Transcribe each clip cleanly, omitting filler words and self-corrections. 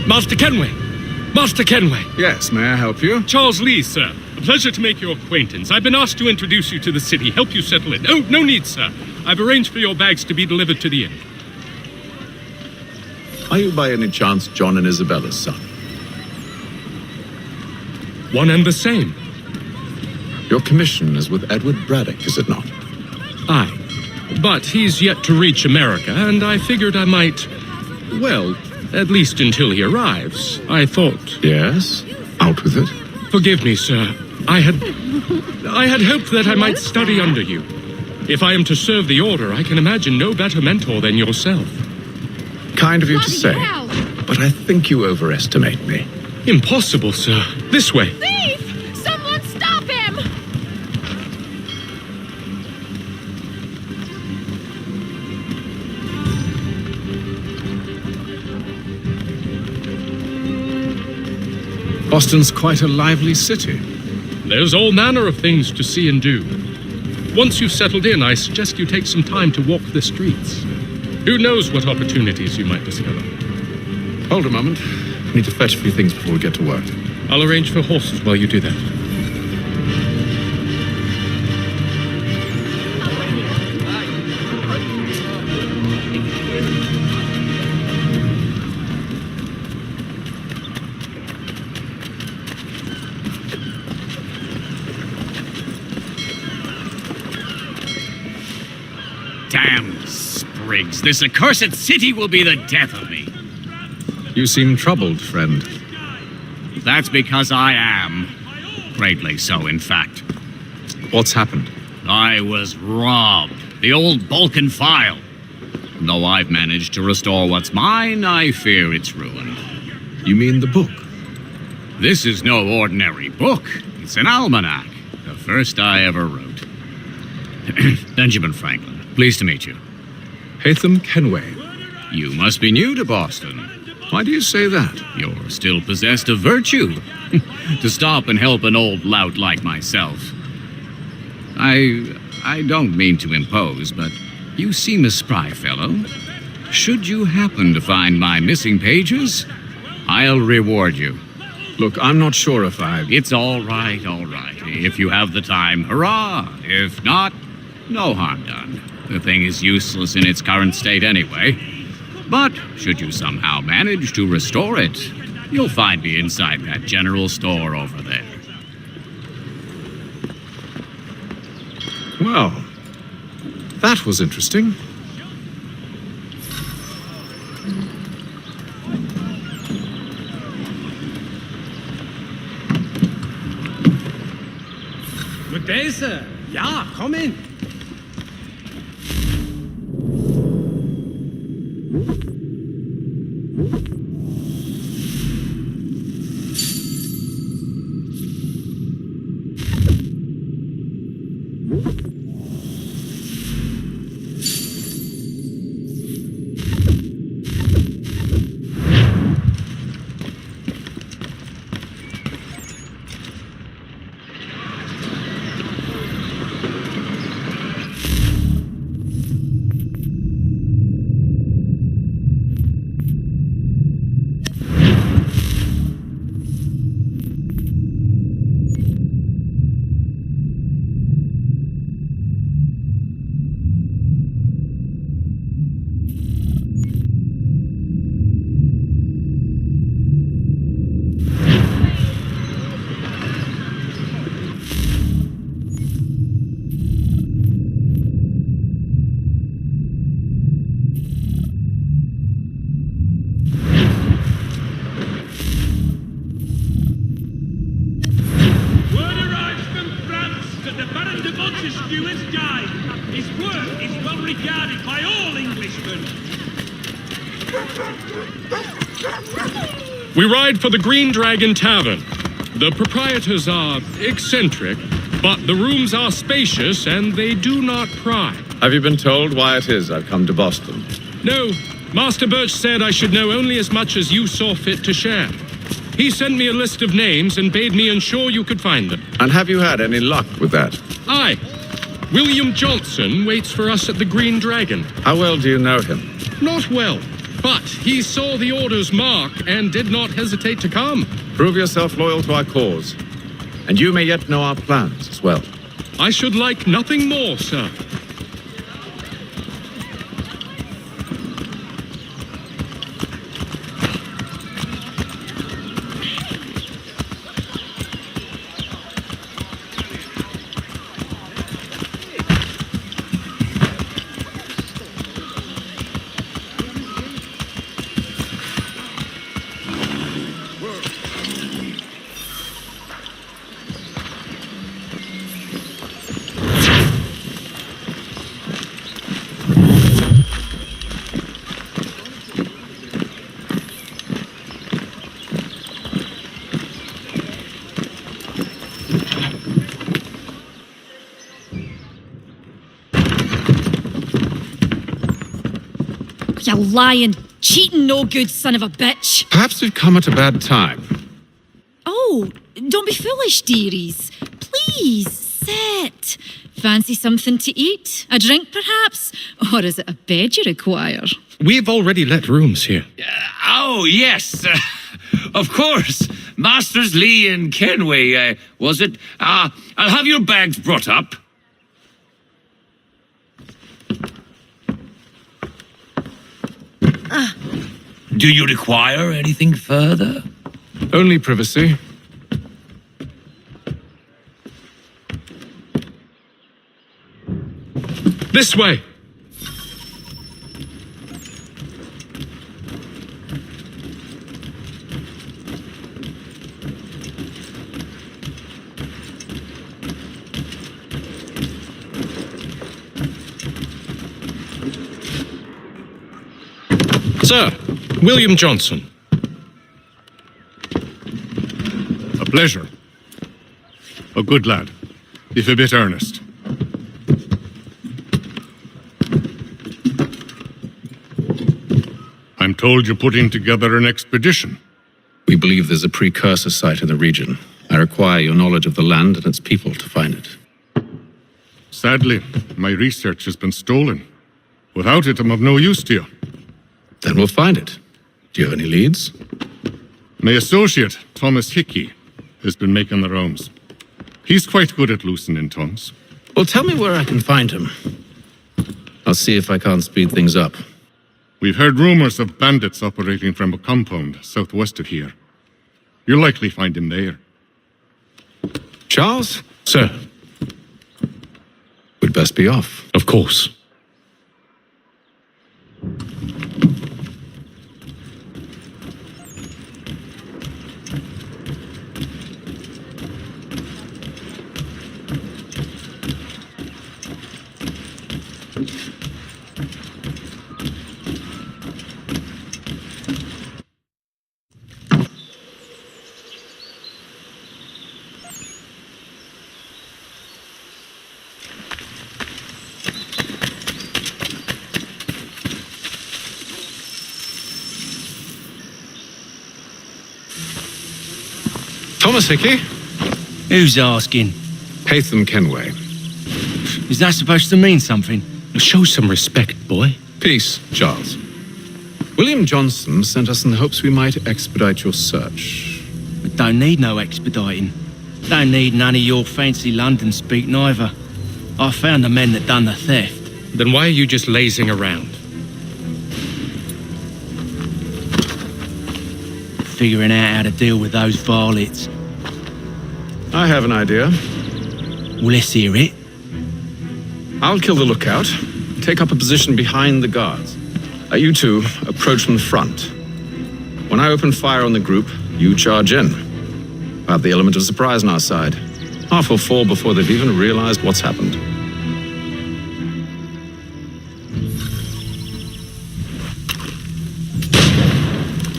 Master Kenway! Master Kenway! Yes, may I help you? Charles Lee, sir. A pleasure to make your acquaintance. I've been asked to introduce you to the city, help you settle in. Oh, no need, sir. I've arranged for your bags to be delivered to the inn. Are you by any chance John and Isabella's son? One and the same. Your commission is with Edward Braddock, is it not? Aye. But he's yet to reach America, and I figured I might... Well, at least until he arrives, I thought... Yes? Out with it. Forgive me, sir. I had hoped that I might study under you. If I am to serve the Order, I can imagine no better mentor than yourself. Kind of you to say, but I think you overestimate me. Impossible, sir. This way. Thief! Someone stop him! Boston's quite a lively city. There's all manner of things to see and do. Once you've settled in, I suggest you take some time to walk the streets. Who knows what opportunities you might discover. Hold a moment. I need to fetch a few things before we get to work. I'll arrange for horses while you do that. Damn sprigs. This accursed city will be the death of me. You seem troubled, friend. That's because I am. Greatly so, in fact. What's happened? I was robbed. The old Balkan file. Though I've managed to restore what's mine, I fear it's ruined. You mean the book? This is no ordinary book. It's an almanac. The first I ever wrote. Benjamin Franklin. Pleased to meet you. Hatham Kenway. You must be new to Boston. Why do you say that? You're still possessed of virtue. To stop and help an old lout like myself. I don't mean to impose, but you seem a spry fellow. Should you happen to find my missing pages, I'll reward you. Look, I'm not sure if I... It's all right, all right. If you have the time, hurrah. If not, no harm done. The thing is useless in its current state anyway. But should you somehow manage to restore it, you'll find me inside that general store over there. Well, that was interesting. Good day, sir. Ja, komm in. We ride for the Green Dragon Tavern. The proprietors are eccentric, but the rooms are spacious and they do not pry. Have you been told why it is I've come to Boston? No, Master Birch said I should know only as much as you saw fit to share. He sent me a list of names and bade me ensure you could find them. And have you had any luck with that? Aye. William Johnson waits for us at the Green Dragon. How well do you know him? Not well. But he saw the order's mark and did not hesitate to come. Prove yourself loyal to our cause. And you may yet know our plans as well. I should like nothing more, sir. You lying, cheating, no good son of a bitch. Perhaps we've come at a bad time. Oh, don't be foolish, dearies. Please, sit. Fancy something to eat? A drink, perhaps? Or is it a bed you require? We've already let rooms here. Oh, yes. Of course. Masters Lee and Kenway, was it? I'll have your bags brought up. Do you require anything further? Only privacy. This way! Sir, William Johnson. A pleasure. A good lad, if a bit earnest. I'm told you're putting together an expedition. We believe there's a precursor site in the region. I require your knowledge of the land and its people to find it. Sadly, my research has been stolen. Without it, I'm of no use to you. Then we'll find it. Do you have any leads? My associate, Thomas Hickey, has been making the rounds. He's quite good at loosening tongues. Well, tell me where I can find him. I'll see if I can't speed things up. We've heard rumors of bandits operating from a compound southwest of here. You'll likely find him there. Charles? Sir, We'd best be off. of course. Thomas Hickey? Who's asking? Haytham Kenway. Is that supposed to mean something? Show some respect, boy. Peace, Charles. William Johnson sent us in the hopes we might expedite your search. We don't need no expediting. Don't need none of your fancy London speak neither. I found the men that done the theft. Then why are you just lazing around? Figuring out how to deal with those varlets. I have an idea. Well, let's hear it. I'll kill the lookout, take up a position behind the guards. You two approach from the front. When I open fire on the group, you charge in. We'll have the element of surprise on our side. Half will fall before they've even realized what's happened.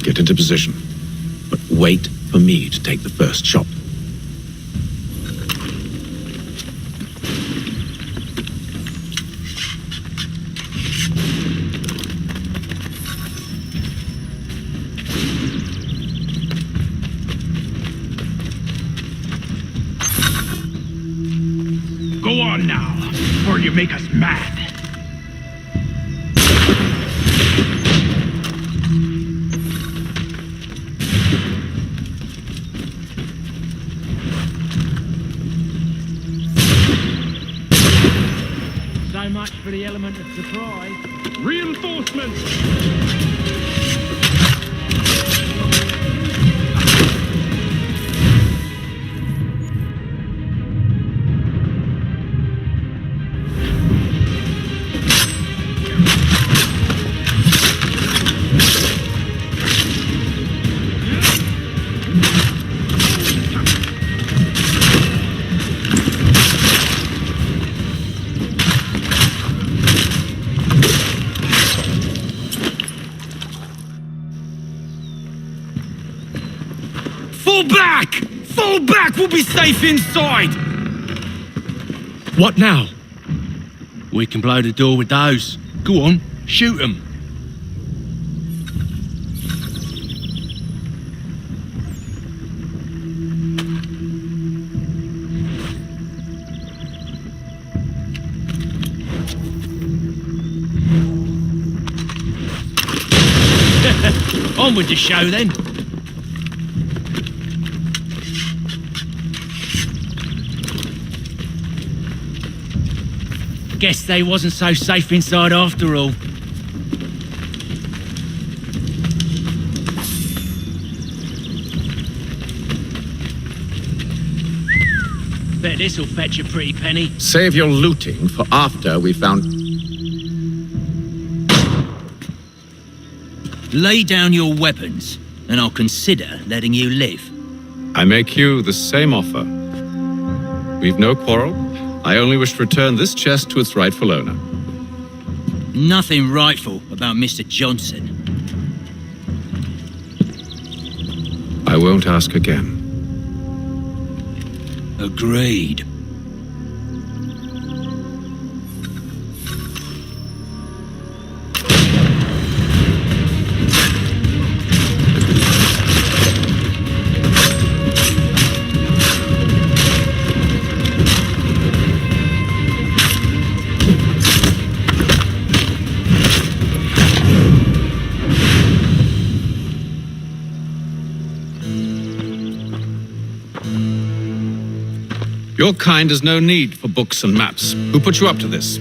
Get into position, but wait for me to take the first shot. Go on now, before you make us mad. element of surprise. Reinforcements! Fall back! Fall back! We'll be safe inside! What now? We can blow the door with those. Go on, shoot them. On with the show then. Guess they wasn't so safe inside after all. Bet this'll fetch a pretty penny. Save your looting for after we found... Lay down your weapons, and I'll consider letting you live. I make you the same offer. We've no quarrel. I only wish to return this chest to its rightful owner. Nothing rightful about Mr. Johnson. I won't ask again. Agreed. Your kind has no need for books and maps. Who put you up to this?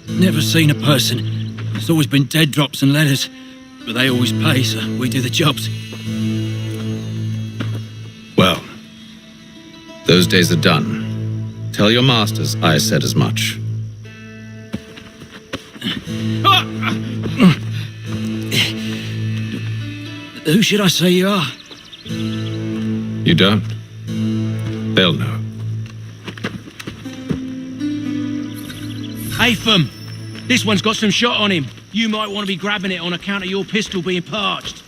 Never seen a person. It's always been dead drops and letters. But they always pay, so we do the jobs. Well, those days are done. Tell your masters I said as much. Who should I say you are? You don't? They'll know. Atham, this one's got some shot on him. You might want to be grabbing it on account of your pistol being parched.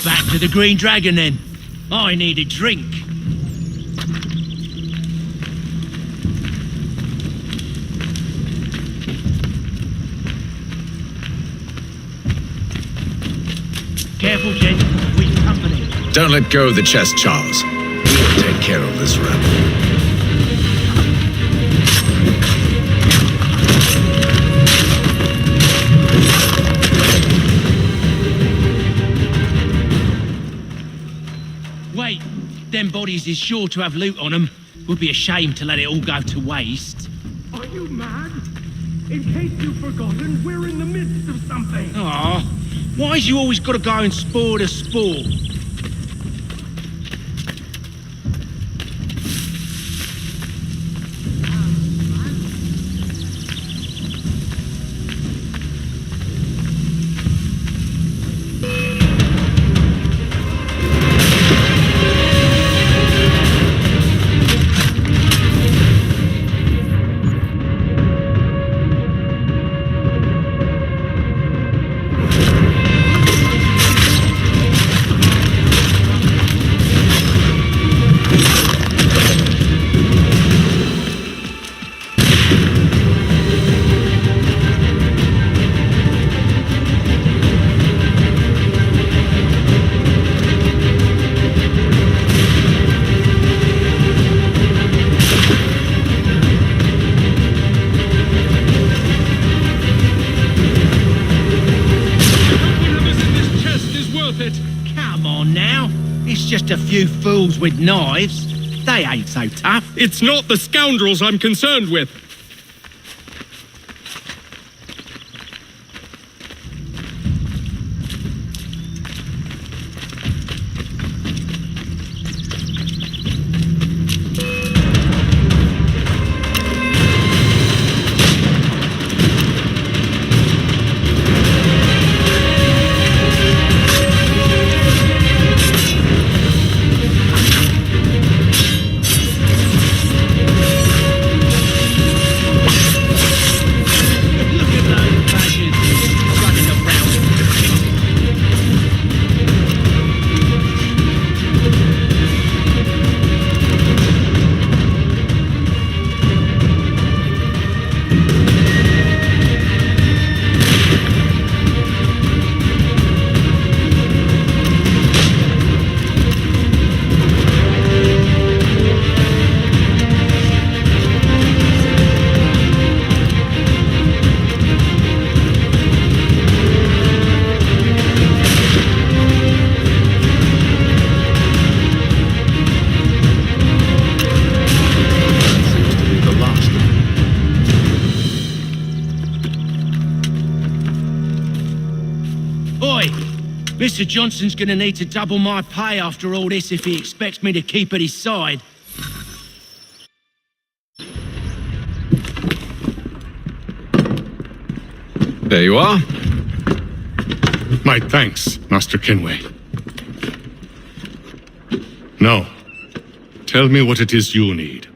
Back to the Green Dragon then. I need a drink. Careful, gent. We've company. Don't let go of the chest, Charles. We'll take care of this rebel. Wait, them bodies is sure to have loot on them. Would be a shame to let it all go to waste. Are you mad? In case you've forgotten, we're in the midst of something. Aw, why's you always gotta go and spoil the sport? Just a few fools with knives. They ain't so tough. It's not the scoundrels I'm concerned with. Oi! Mr. Johnson's gonna need to double my pay after all this if he expects me to keep at his side. There you are. My thanks, Master Kenway. Now, tell me what it is you need.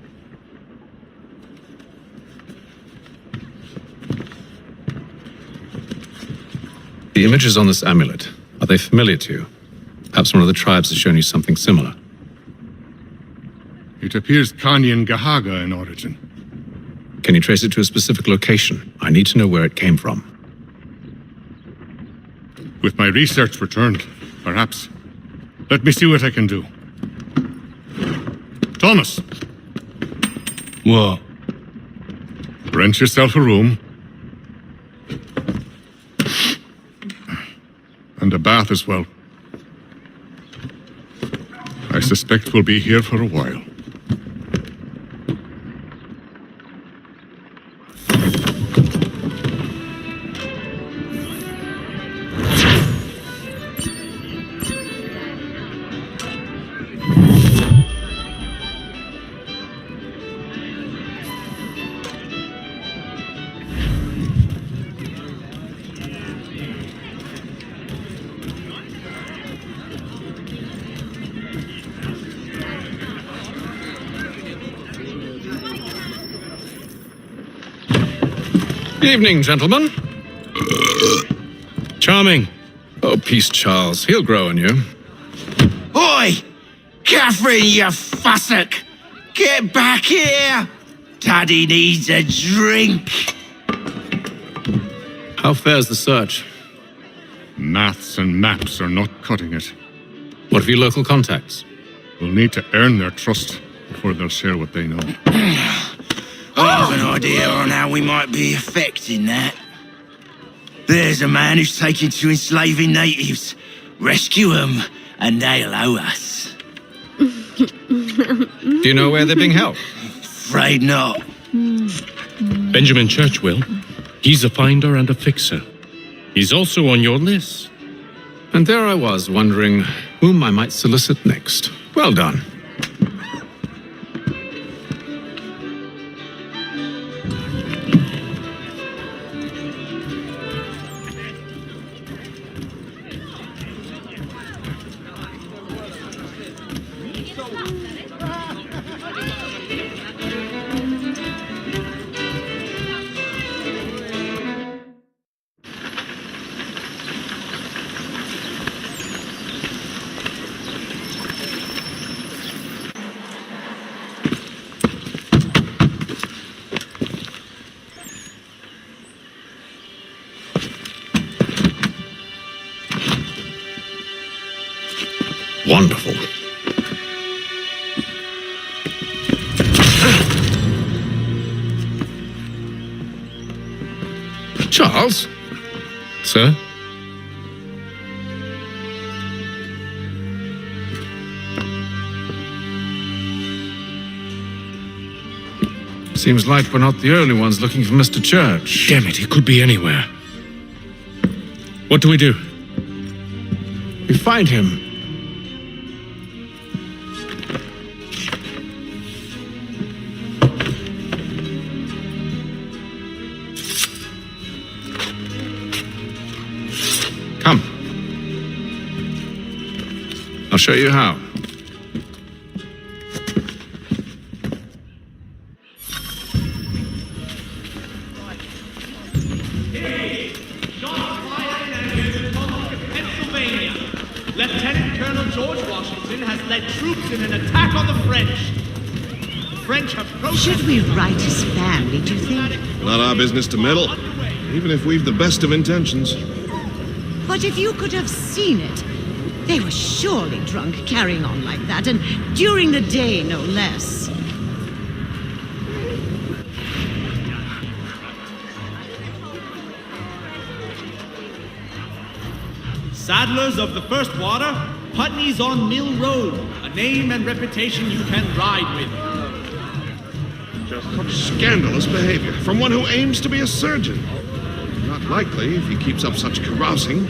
The images on this amulet, are they familiar to you? Perhaps one of the tribes has shown you something similar. It appears Kanyan Gahaga in origin. Can you trace it to a specific location? I need to know where it came from. With my research returned, perhaps. Let me see what I can do. Thomas, What? rent yourself a room. And a bath as well. I suspect we'll be here for a while. Evening, gentlemen. Charming. Oh, peace, Charles. He'll grow on you. Oi! Catherine, you fussock! Get back here! Daddy needs a drink! How fares the search? Maths and maps are not cutting it. What of your local contacts? We'll need to earn their trust before they'll share what they know. I have an idea on how we might be affecting that. There's a man who's taken to enslaving natives. Rescue them, and they'll owe us. Do you know where they're being held? Afraid not. Benjamin Churchwill. He's a finder and a fixer. He's also on your list. And there I was, wondering whom I might solicit next. Well done. Wonderful. Charles? Sir? Seems like we're not the only ones looking for Mr. Church. Damn it, he could be anywhere. What do we do? We find him. Come. I'll show you how. Pennsylvania. Lieutenant Colonel George Washington has led troops in an attack on the French. The French have Should we write his family, do you think? Not our business to meddle, even if we've the best of intentions. But if you could have seen it, they were surely drunk carrying on like that, and during the day, no less. Saddlers of the First Water, Putney's on Mill Road, a name and reputation you can ride with. Just such scandalous behavior from one who aims to be a surgeon. Not likely if he keeps up such carousing.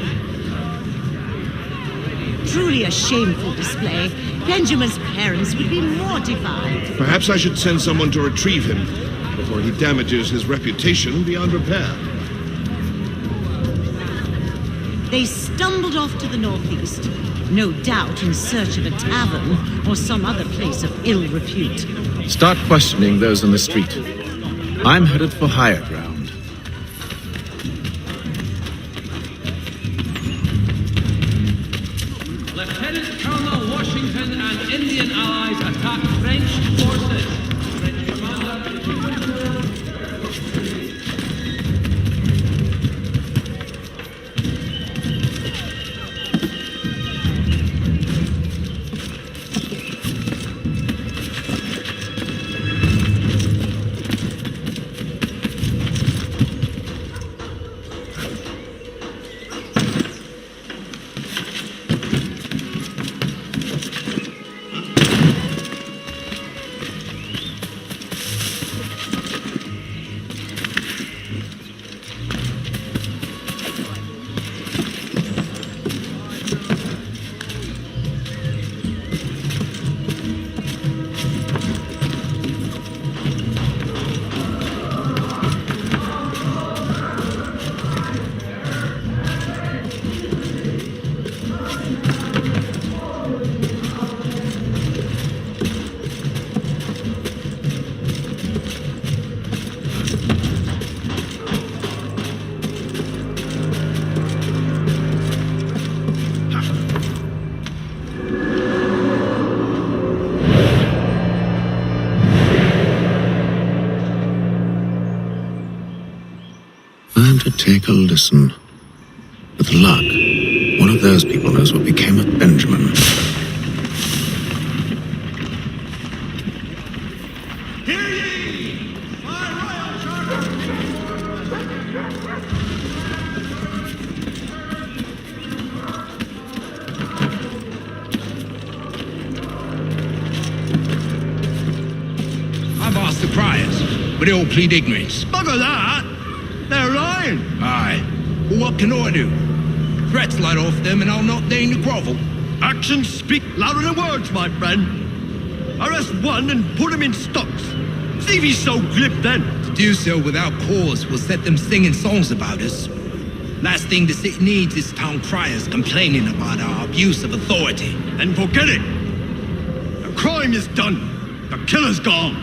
Truly a shameful display. Benjamin's parents would be mortified. Perhaps I should send someone to retrieve him before he damages his reputation beyond repair. They stumbled off to the northeast, no doubt in search of a tavern or some other place of ill repute. Start questioning those in the street. I'm headed for higher ground. Lieutenant Colonel Washington and Indian allies attack French forces. French commander... Time to take a listen. With luck, one of those people knows what became of Benjamin. Hear ye! My royal charter! I've asked the criers, but they all plead ignorance. Bugger that! They're lying! Aye. Well, what can I do? Threats light off them and I'll not deign to grovel. Actions speak louder than words, my friend. Arrest one and put him in stocks. See if he's so glib then. To do so without cause will set them singing songs about us. Last thing the city needs is town criers complaining about our abuse of authority. And forget it. The crime is done. The killer's gone.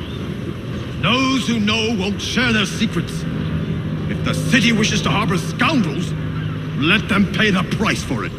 Those who know won't share their secrets. If the city wishes to harbor scoundrels, let them pay the price for it.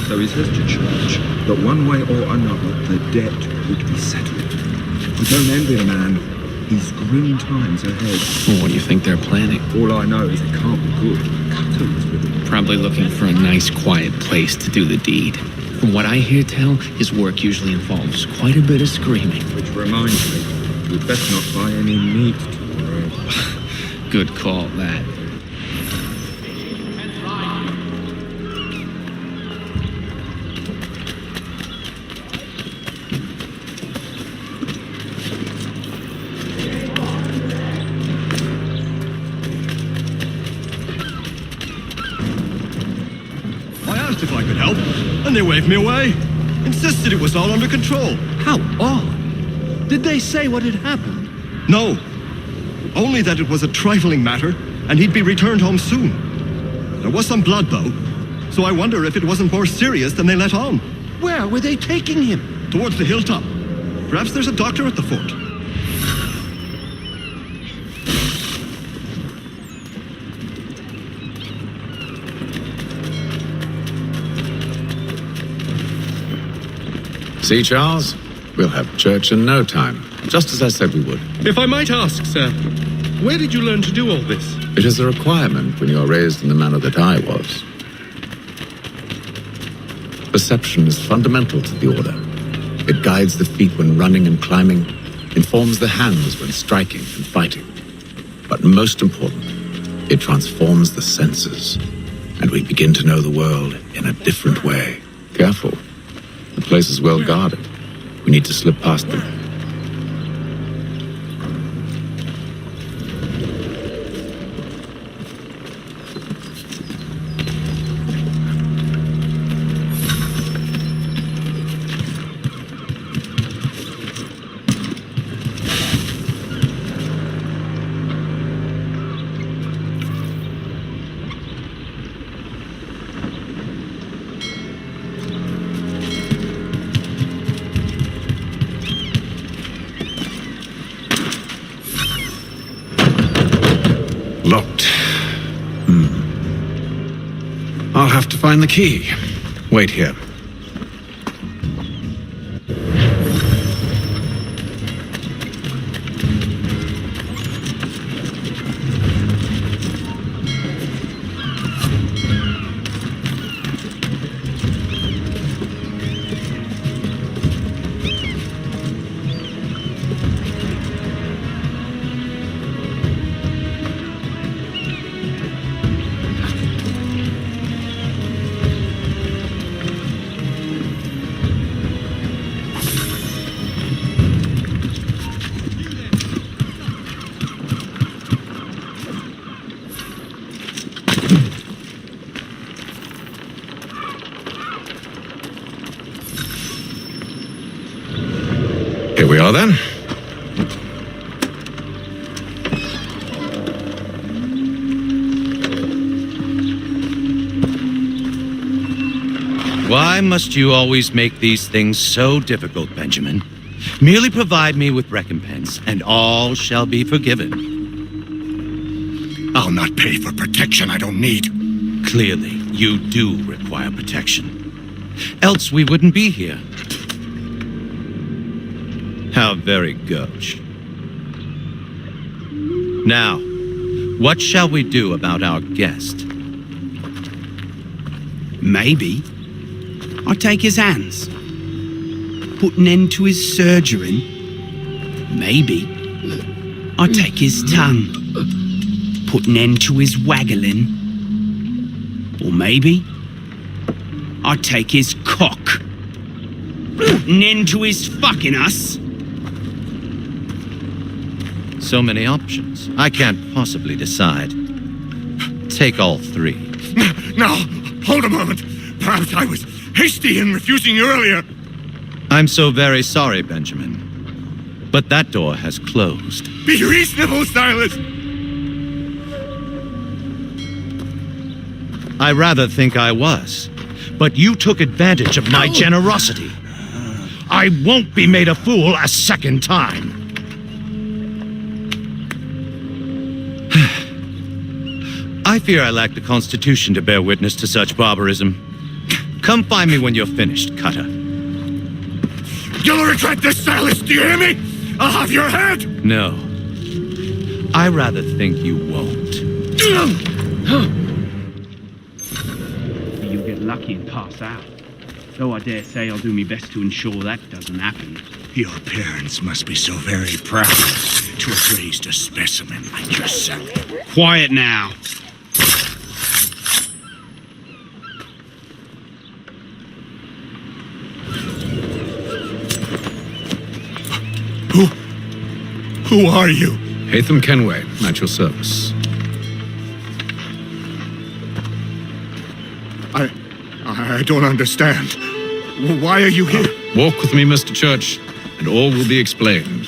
So he says to church that one way or another the debt would be settled. I don't envy the man. He's grim times ahead. Well, what do you think they're planning? All I know is it can't be good. Cutters with him. Probably looking for a nice, quiet place to do the deed. From what I hear tell, his work usually involves quite a bit of screaming. Which reminds me, we'd best not buy any meat tomorrow. Good call, that. If I could help, and they waved me away. Insisted it was all under control. How odd. Did they say what had happened? No. Only that it was a trifling matter, and he'd be returned home soon. There was some blood, though, so I wonder if it wasn't more serious than they let on. Where were they taking him? Towards the hilltop. Perhaps there's a doctor at the fort. See, Charles? We'll have church in no time, just as I said we would. If I might ask, sir, where did you learn to do all this? It is a requirement when you are raised in the manner that I was. Perception is fundamental to the Order. It guides the feet when running and climbing, informs the hands when striking and fighting. But most important, it transforms the senses, and we begin to know the world in a different way. Careful. The place is well guarded. We need to slip past them. Locked. I'll have to find the key. Wait here. Here we are then. Why must you always make these things so difficult, Benjamin? Merely provide me with recompense, and all shall be forgiven. I'll not pay for protection I don't need. Clearly, you do require protection. Else we wouldn't be here. How very gauche. Now, what shall we do about our guest? Maybe I'll take his hands, put an end to his surgering. Maybe I'll take his tongue, put an end to his waggling. Or maybe I'll take his cock, put an end to his fucking us. So many options. I can't possibly decide. Take all three. Now, hold a moment. Perhaps I was hasty in refusing you earlier. I'm so very sorry, Benjamin. But that door has closed. Be reasonable, Silas. I rather think I was. But you took advantage of my generosity. I won't be made a fool a second time. I fear I lack the constitution to bear witness to such barbarism. Come find me when you're finished, Cutter. You'll regret this, Silas. Do you hear me? I'll have your head. No. I rather think you won't. You'll get lucky and pass out. Though I dare say I'll do my best to ensure that doesn't happen. Your parents must be so very proud to have raised a specimen like yourself. Quiet now. Who are you? Hatham Kenway, at your service. I don't understand. Why are you here? Walk with me, Mr. Church, and all will be explained.